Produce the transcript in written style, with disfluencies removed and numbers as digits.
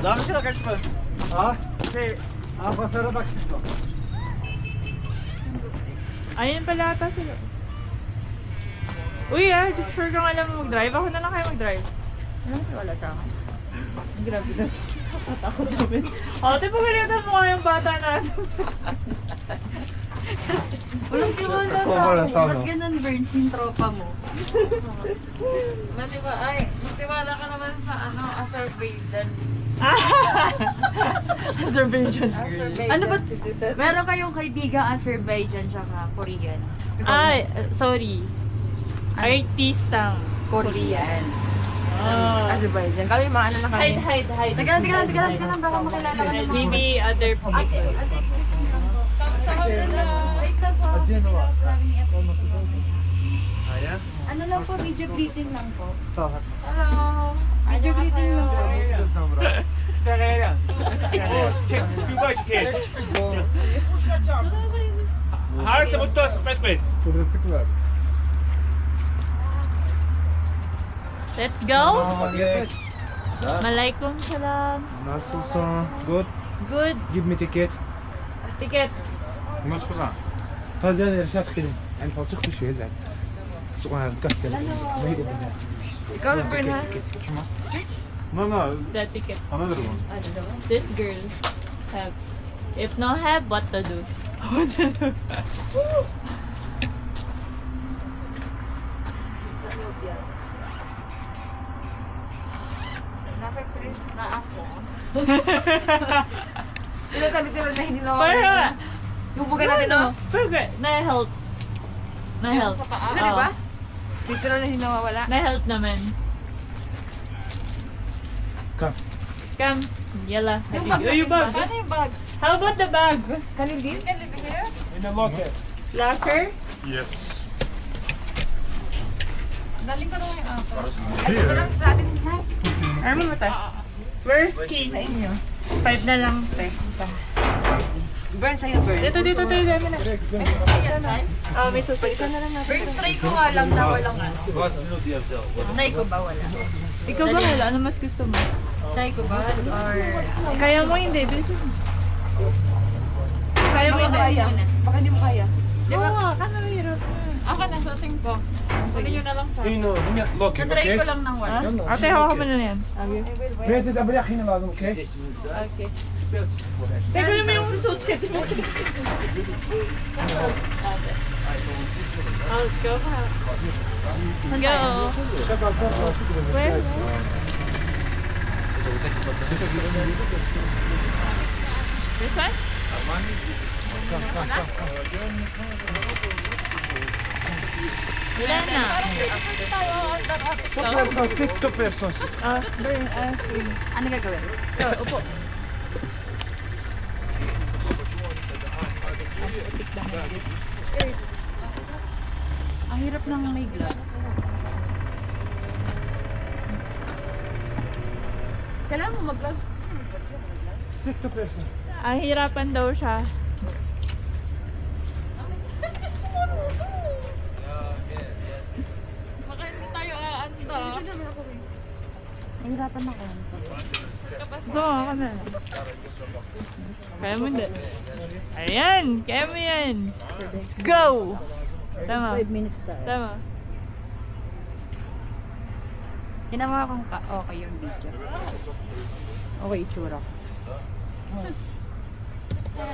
Davamcı da kaçma. Ha? Şey, Basara bak şimdi. Ayun pala ata sila. Uy sure kang alam mo mag-drive. Ako na lang kayo mag-drive. Wala sa akin. Grabe na. Tatakot namin. Ate, pagkalitan mo nga yung bata na. Walang tiwala sa Wala akin. sa ano. Ba't ganun, Burns, yung tropa mo? Magtiwala ka naman sa Azerbaijan. Azerbaijan. Ano ba? Meron kayong kaibigan Azerbaijan tsaka Korean. Ay, sorry. Artistang Korean. Azerbaijan. Kami maano na kami. Hide. Teka lang. Baka makilala ka naman. Maybe other people. Ate, excuse me lang po. Wait lang po. Ano lang po, video greeting lang po. Hello. Video greeting lang po. Çekaya. Çek, bir baş gel. Harsa mutlu olsun, Mehmet. Kudretsikler. Let's go. Malaikum salam. Nasılsın? Good. Good. Give me ticket. Ticket. هذا انا رشاد كلم يعني فوتك شوي زين سؤال كاس كلم Ikaw, Bern, ha? No, The ticket. another one. This girl have. If no have, what to do? Sa loob yan. Nasa Chris na ako. Literal na hindi na Pero, Hubugan natin, no? pero, na-help. Na-help. Ano, di ba? Literal na hindi nawawala. Na-help naman. Come. Scam. Yala. Yung bag Oh, yung bag. Ano yung bag? How about the bag? Kanil din? In the locker. Locker? Yes. Daling ko naman yung ako. Ito lang sa atin, ha? Armo mo tayo. Where's key? Sa inyo. 5 na lang, te. Burn sa'yo, burn. Dito, dami na. Oh, may susi. Isa na lang natin. First try ko nga lang na walang ano. Try ko ba wala? Ikaw ba hala? Ano mas gusto mo? Try ko ba? Or... Kaya mo hindi, bilisan mo. Kaya mo Baka hindi. kaya muna. Baka hindi mo kaya. Di Oo ba? nga, kano hirap. Ako na, suting ko. Sabi nyo na lang sa هنا هنا لوكي Na-try اوكي ko lang ng wala. Ate, hawakan mo na yan. Okay. بس ابريق هنا لازم اوكي Okay. Teka naman yung susi. I'll go ha. Let's go. Where? This one? Wala na. ست بيرسون Ah, burn. Ano gagawin? Upo. Ang hirap ng may gloves. Kailangan mo mag-gloves. ست بيرسون Ang hirapan daw siya. Baka hindi tayo aanda. Nahirapan ako. So, ako na. Kaya mo hindi. Ayan! Kaya mo yan! Let's go! Tama. 5 minutes tayo. Tama. Ginawa kong okay yung video. Okay, itsura ko.